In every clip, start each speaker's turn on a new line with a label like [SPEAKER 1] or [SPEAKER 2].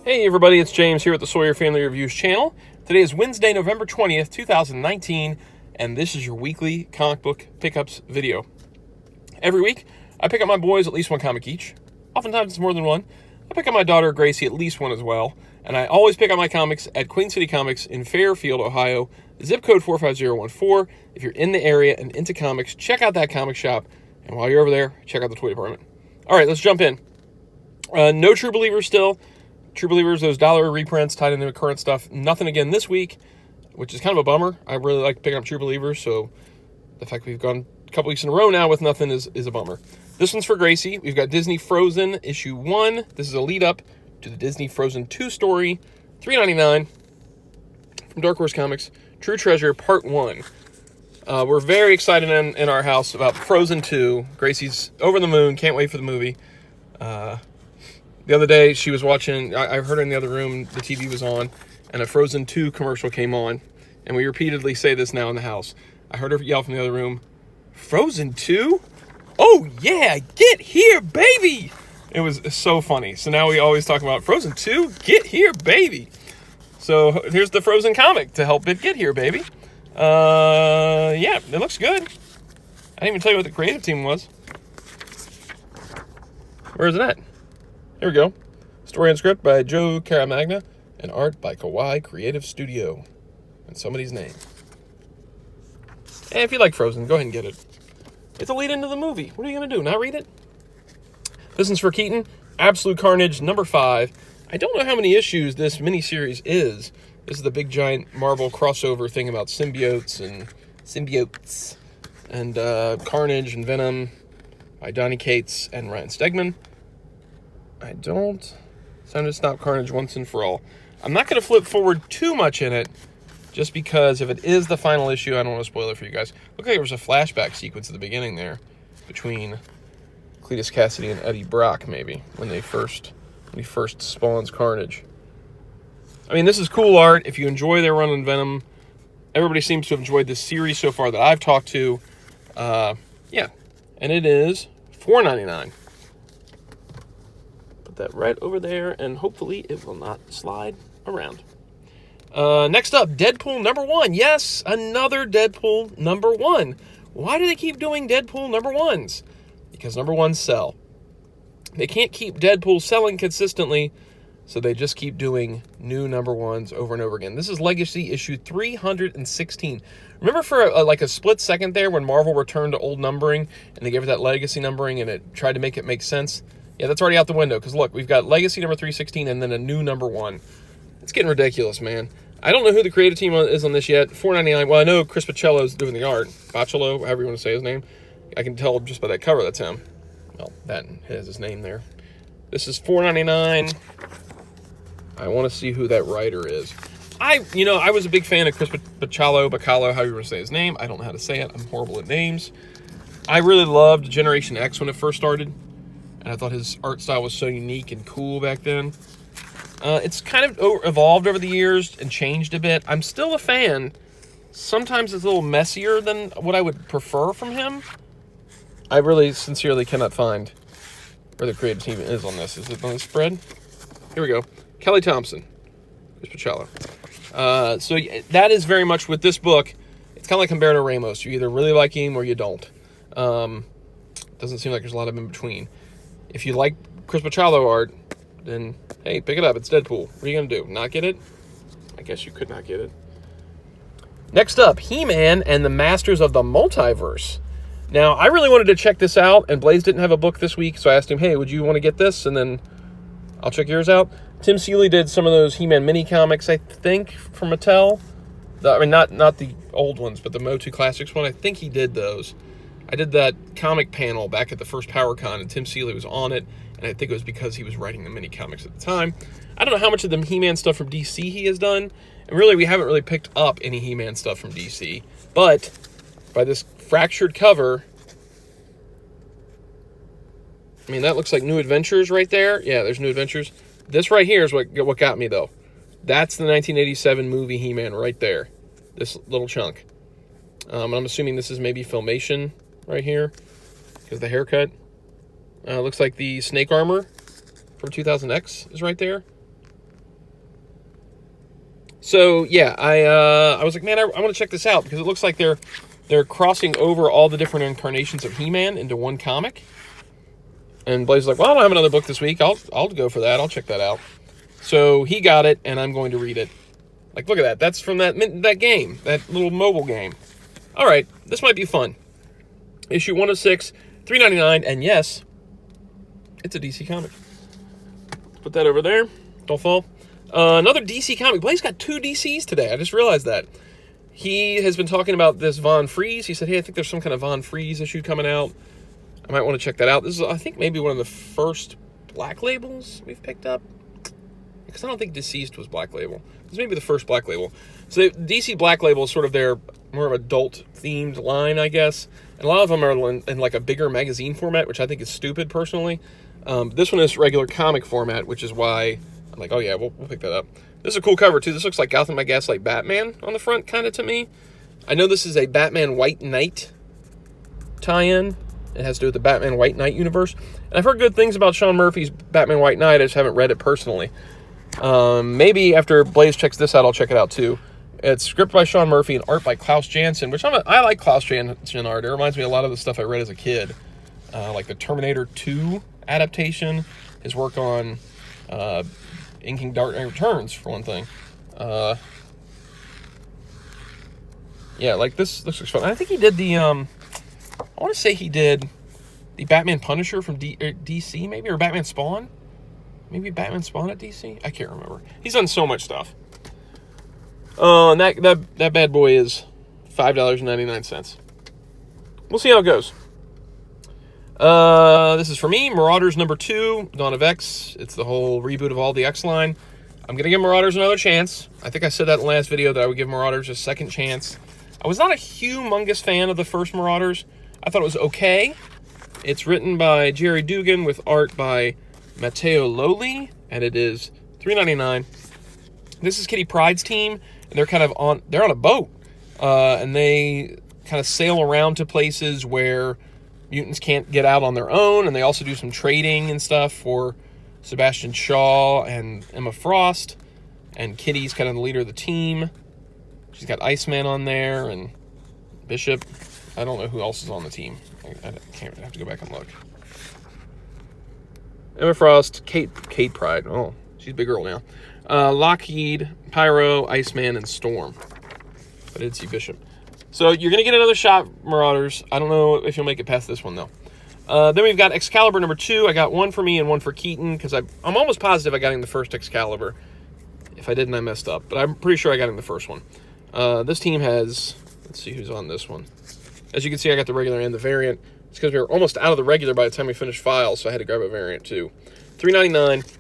[SPEAKER 1] Hey everybody, it's James here at the Sawyer Family Reviews channel. Today is Wednesday, November 20th, 2019, and this is your weekly comic book pickups video. Every week, I pick up my boys at least one comic each. Oftentimes it's more than one. I pick up my daughter, Gracie, at least one as well. And I always pick up my comics at Queen City Comics in Fairfield, Ohio, zip code 45014. If you're in the area and into comics, check out that comic shop. And while you're over there, check out the toy department. All right, let's jump in. No True Believers still. True Believers, those dollar reprints tied into the current stuff. Nothing again this week, which is kind of a bummer. I really like picking up True Believers, so the fact we've gone a couple weeks in a row now with nothing is a bummer. This one's for Gracie. We've got Disney Frozen issue 1. This is a lead-up to the Disney Frozen 2 story, $3.99 from Dark Horse Comics, True Treasure Part 1. We're very excited in our house about Frozen 2. Gracie's over the moon, can't wait for the movie. The other day, she was watching, I heard her in the other room, the TV was on, and a Frozen 2 commercial came on. And we repeatedly say this now in the house. I heard her yell from the other room, "Frozen 2? Oh yeah, get here, baby!" It was so funny. So now we always talk about Frozen 2, get here, baby. So here's the Frozen comic to help it get here, baby. Yeah, it looks good. I didn't even tell you what the creative team was. Where is it at? Here we go. Story and script by Joe Caramagna and art by Kawaii Creative Studio. And somebody's name. And if you like Frozen, go ahead and get it. It's a lead into the movie. What are you going to do, not read it? This one's for Keaton. Absolute Carnage, number 5. I don't know how many issues this miniseries is. This is the big giant Marvel crossover thing about symbiotes and Carnage and Venom by Donny Cates and Ryan Stegman. It's time to stop Carnage once and for all. I'm not going to flip forward too much in it, just because if it is the final issue, I don't want to spoil it for you guys. Looked like there was a flashback sequence at the beginning there between Cletus Cassidy and Eddie Brock, maybe, when he first spawns Carnage. I mean, this is cool art. If you enjoy their run on Venom, everybody seems to have enjoyed this series so far that I've talked to. Yeah, and it is $4.99. That right over there, and hopefully it will not slide around. Next up, Deadpool number 1. Yes, another Deadpool number 1. Why do they keep doing Deadpool number 1s? Because number 1s sell. They can't keep Deadpool selling consistently, so they just keep doing new number 1s over and over again. This is Legacy issue 316. Remember for a split second there when Marvel returned to old numbering and they gave it that Legacy numbering and it tried to make it make sense? Yeah, that's already out the window, because look, we've got Legacy number 316 and then a new number 1. It's getting ridiculous, man. I don't know who the creative team is on this yet. $4.99. Well, I know Chris Pacello's doing the art. Baccello, however you want to say his name. I can tell just by that cover that's him. Well, that has his name there. This is $4.99. I want to see who that writer is. I was a big fan of Chris Baccello, however you want to say his name. I don't know how to say it. I'm horrible at names. I really loved Generation X when it first started. And I thought his art style was so unique and cool back then. It's kind of evolved over the years and changed a bit. I'm still a fan. Sometimes it's a little messier than what I would prefer from him. I really sincerely cannot find where the creative team is on this. Is it on the spread? Here we go. Kelly Thompson. Chris Pacello. So that is very much with this book. It's kind of like Humberto Ramos. You either really like him or you don't. Doesn't seem like there's a lot of in between. If you like Chris Pacello art, then, hey, pick it up. It's Deadpool. What are you going to do? Not get it? I guess you could not get it. Next up, He-Man and the Masters of the Multiverse. Now, I really wanted to check this out, and Blaze didn't have a book this week, so I asked him, hey, would you want to get this? And then I'll check yours out. Tim Seeley did some of those He-Man mini comics, I think, from Mattel. Not the old ones, but the Motu Classics one. I think he did those. I did that comic panel back at the first PowerCon, and Tim Seeley was on it, and I think it was because he was writing the mini comics at the time. I don't know how much of the He-Man stuff from DC he has done, and really, we haven't really picked up any He-Man stuff from DC, but by this fractured cover, I mean, that looks like New Adventures right there. Yeah, there's New Adventures. This right here is what got me, though. That's the 1987 movie He-Man right there, this little chunk. I'm assuming this is maybe Filmation right here, because the haircut. Looks like the snake armor from 2000X is right there. So yeah, I was like, man, I want to check this out because it looks like they're crossing over all the different incarnations of He-Man into one comic. And Blaze is like, well, I don't have another book this week. I'll go for that. I'll check that out. So he got it, and I'm going to read it. Like, look at that. That's from that game, that little mobile game. All right, this might be fun. Issue 106, $3.99, and yes, it's a DC comic. Put that over there. Don't fall. Another DC comic. Blaze got 2 DCs today. I just realized that. He has been talking about this Von Freeze. He said, hey, I think there's some kind of Von Freeze issue coming out. I might want to check that out. This is, I think, maybe one of the first Black Labels we've picked up. Because I don't think Deceased was Black Label. This may be the first Black Label. So DC Black Label is sort of their more of adult-themed line, I guess. And a lot of them are in like a bigger magazine format, which I think is stupid, personally. This one is regular comic format, which is why I'm like, oh yeah, we'll pick that up. This is a cool cover, too. This looks like Gotham by Gaslight Batman on the front, kind of, to me. I know this is a Batman White Knight tie-in. It has to do with the Batman White Knight universe. And I've heard good things about Sean Murphy's Batman White Knight. I just haven't read it personally. Maybe after Blaze checks this out, I'll check it out, too. It's script by Sean Murphy and art by Klaus Janson, which I like Klaus Janson art. It reminds me a lot of the stuff I read as a kid. Like the Terminator 2 adaptation. His work on inking Dark Knight Returns, for one thing. Yeah, like this looks fun. I think he did the, I want to say he did the Batman Punisher from DC, maybe, or Batman Spawn? Maybe Batman Spawn at DC? I can't remember. He's done so much stuff. And that bad boy is $5.99. We'll see how it goes. This is for me, Marauders number 2, Dawn of X. It's the whole reboot of all the X line. I'm going to give Marauders another chance. I think I said that in the last video that I would give Marauders a second chance. I was not a humongous fan of the first Marauders. I thought it was okay. It's written by Jerry Dugan with art by Matteo Loli, and it is $3.99. This is Kitty Pryde's team, and they're on a boat, and they kind of sail around to places where mutants can't get out on their own, and they also do some trading and stuff for Sebastian Shaw and Emma Frost, and Kitty's kind of the leader of the team. She's got Iceman on there, and Bishop. I don't know who else is on the team. I have to go back and look. Emma Frost, Kate Pryde. Oh, she's a big girl now. Lockheed, Pyro, Iceman, and Storm. I did see Bishop. So you're going to get another shot, Marauders. I don't know if you'll make it past this one, though. Then we've got Excalibur number 2. I got one for me and one for Keaton, because I'm almost positive I got him the first Excalibur. If I didn't, I messed up. But I'm pretty sure I got him the first one. This team has... Let's see who's on this one. As you can see, I got the regular and the variant. It's because we were almost out of the regular by the time we finished files, so I had to grab a variant, too. $3.99.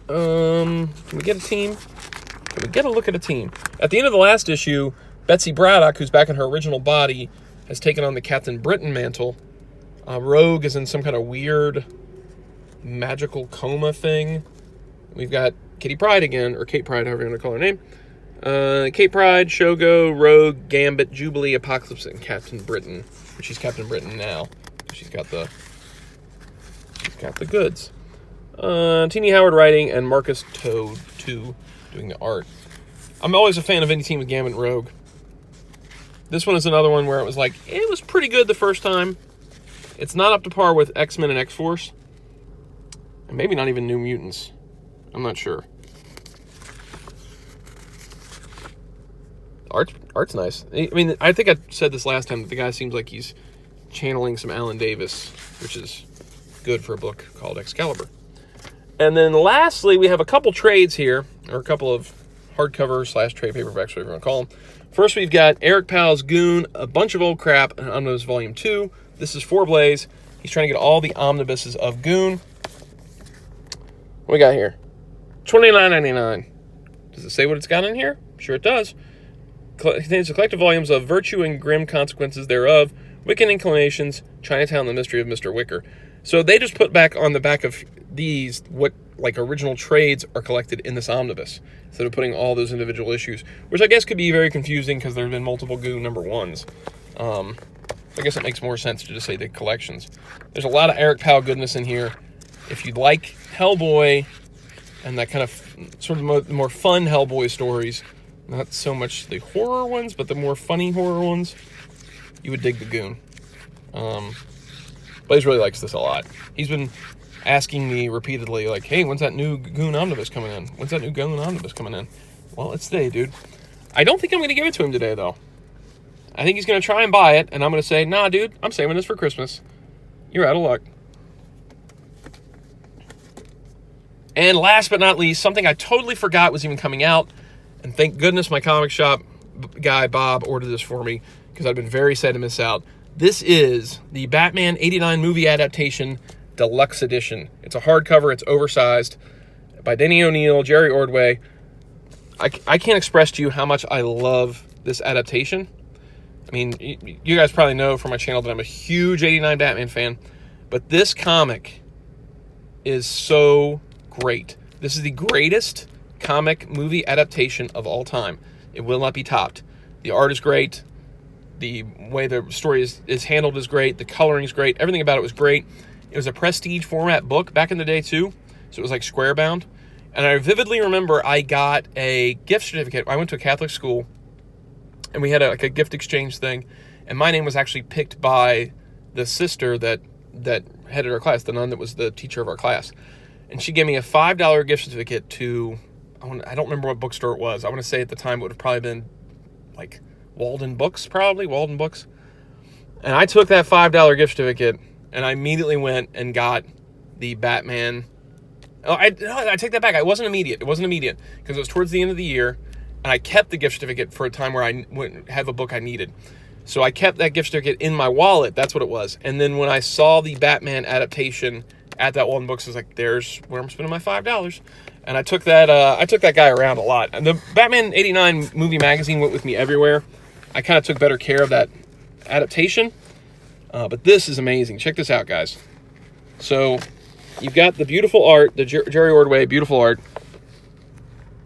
[SPEAKER 1] Can we get a team? Can we get a look at a team? At the end of the last issue, Betsy Braddock, who's back in her original body, has taken on the Captain Britain mantle. Rogue is in some kind of weird magical coma thing. We've got Kitty Pryde again, or Kate Pryde, however you want to call her name. Kate Pryde, Shogo, Rogue, Gambit, Jubilee, Apocalypse, and Captain Britain. She's Captain Britain now. She's got the goods. Teeny Howard writing, and Marcus Toad, too, doing the art. I'm always a fan of any team with Gambit and Rogue. This one is another one where it was like, it was pretty good the first time. It's not up to par with X-Men and X-Force. And maybe not even New Mutants. I'm not sure. Art's nice. I mean, I think I said this last time, that the guy seems like he's channeling some Alan Davis, which is good for a book called Excalibur. And then lastly, we have a couple trades here, or a couple of hardcover / trade paperbacks, whatever you want to call them. First, we've got Eric Powell's Goon, A Bunch of Old Crap, and Omnibus Volume 2. This is for Blaze. He's trying to get all the omnibuses of Goon. What we got here? $29.99. Does it say what it's got in here? Sure it does. Contains the collective volumes of Virtue and Grim Consequences Thereof, Wicked Inclinations, Chinatown, The Mystery of Mr. Wicker. So they just put back on the back of these what like original trades are collected in this omnibus, instead of putting all those individual issues, which I guess could be very confusing because there have been multiple Goon number 1s. I guess it makes more sense to just say the collections. There's a lot of Eric Powell goodness in here. If you like Hellboy, and that kind of sort of more fun Hellboy stories, not so much the horror ones, but the more funny horror ones, you would dig the Goon. Blaze really likes this a lot. He's been asking me repeatedly, like, hey, when's that new Goon Omnibus coming in? When's that new Goon Omnibus coming in? Well, it's today, dude. I don't think I'm going to give it to him today, though. I think he's going to try and buy it, and I'm going to say, nah, dude, I'm saving this for Christmas. You're out of luck. And last but not least, something I totally forgot was even coming out, and thank goodness my comic shop guy, Bob, ordered this for me, because I've been very sad to miss out. This is the Batman 89 movie adaptation deluxe edition. It's a hardcover, it's oversized, by Denny O'Neil, Jerry Ordway. I can't express to you how much I love this adaptation. I mean, you guys probably know from my channel that I'm a huge 89 Batman fan, but this comic is so great. This is the greatest comic movie adaptation of all time. It will not be topped. The art is great. The way the story is handled is great. The coloring is great. Everything about it was great. It was a prestige format book back in the day, too. So it was like square bound. And I vividly remember I got a gift certificate. I went to a Catholic school, and we had a gift exchange thing. And my name was actually picked by the sister that headed our class, the nun that was the teacher of our class. And she gave me a $5 gift certificate to, I don't remember what bookstore it was. I want to say at the time it would have probably been like Walden Books, Walden Books. And I took that $5 gift certificate, and I immediately went and got the Batman. Oh, I take that back. It wasn't immediate, because it was towards the end of the year, and I kept the gift certificate for a time where I wouldn't have a book I needed. So I kept that gift certificate in my wallet. That's what it was. And then when I saw the Batman adaptation at that Walden Books, I was like, there's where I'm spending my $5. And I took that guy around a lot. And the Batman 89 movie magazine went with me everywhere. I kind of took better care of that adaptation. But this is amazing. Check this out, guys. So you've got the beautiful art, the Jerry Ordway, beautiful art.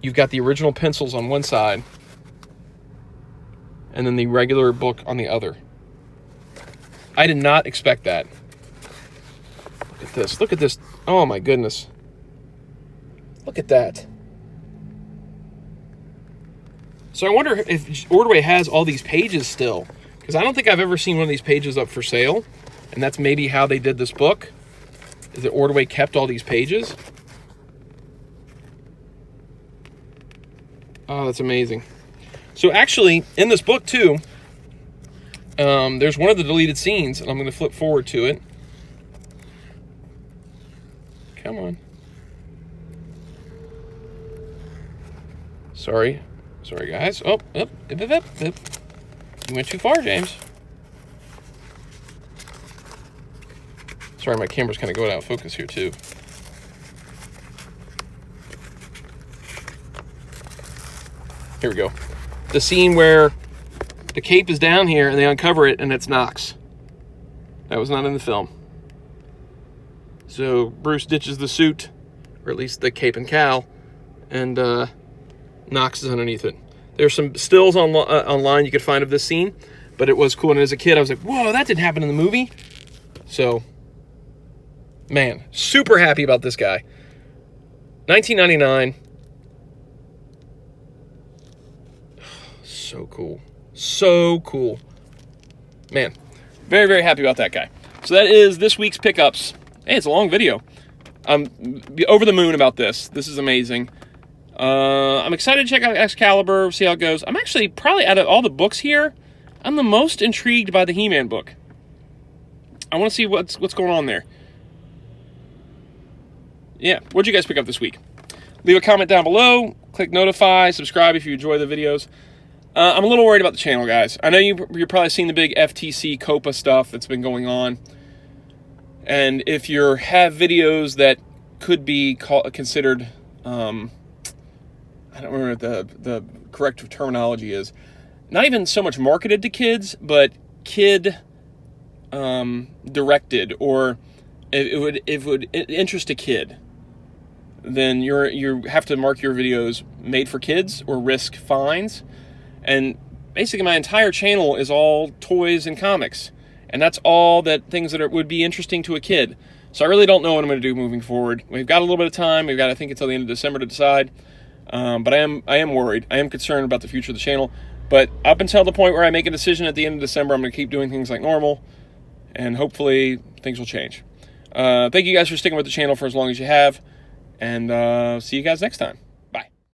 [SPEAKER 1] You've got the original pencils on one side, and then the regular book on the other. I did not expect that. Look at this. Look at this. Oh, my goodness. Look at that. So I wonder if Ordway has all these pages still, because I don't think I've ever seen one of these pages up for sale, and that's maybe how they did this book, is that Ordway kept all these pages. Oh, that's amazing. So actually, in this book, too, there's one of the deleted scenes, and I'm going to flip forward to it. Come on. Sorry, guys. Oh, you went too far, James. Sorry, my camera's kind of going out of focus here, too. Here we go. The scene where the cape is down here and they uncover it and it's Knox. That was not in the film. So Bruce ditches the suit, or at least the cape and cowl, and Knox is underneath it. There's some stills online you could find of this scene, but it was cool. And as a kid, I was like, whoa, that didn't happen in the movie. So, man, super happy about this guy. 1999. So cool. So cool. Man, very, very happy about that guy. So that is this week's pickups. Hey, it's a long video. I'm over the moon about this. This is amazing. I'm excited to check out Excalibur, see how it goes. I'm actually, probably out of all the books here, I'm the most intrigued by the He-Man book. I want to see what's going on there. Yeah, what'd you guys pick up this week? Leave a comment down below. Click notify, subscribe if you enjoy the videos. I'm a little worried about the channel, guys. I know you're probably seeing the big FTC COPA stuff that's been going on. And if you have videos that could be considered, I don't remember what the correct terminology is, not even so much marketed to kids, but kid directed, or it would interest a kid, then you have to mark your videos made for kids or risk fines. And basically my entire channel is all toys and comics, and that's all that things that would be interesting to a kid. So I really don't know what I'm going to do moving forward. We've got a little bit of time. We've got, I think, until the end of December to decide. But I am worried. I am concerned about the future of the channel. But up until the point where I make a decision at the end of December, I'm going to keep doing things like normal. And hopefully things will change. Thank you guys for sticking with the channel for as long as you have. And see you guys next time.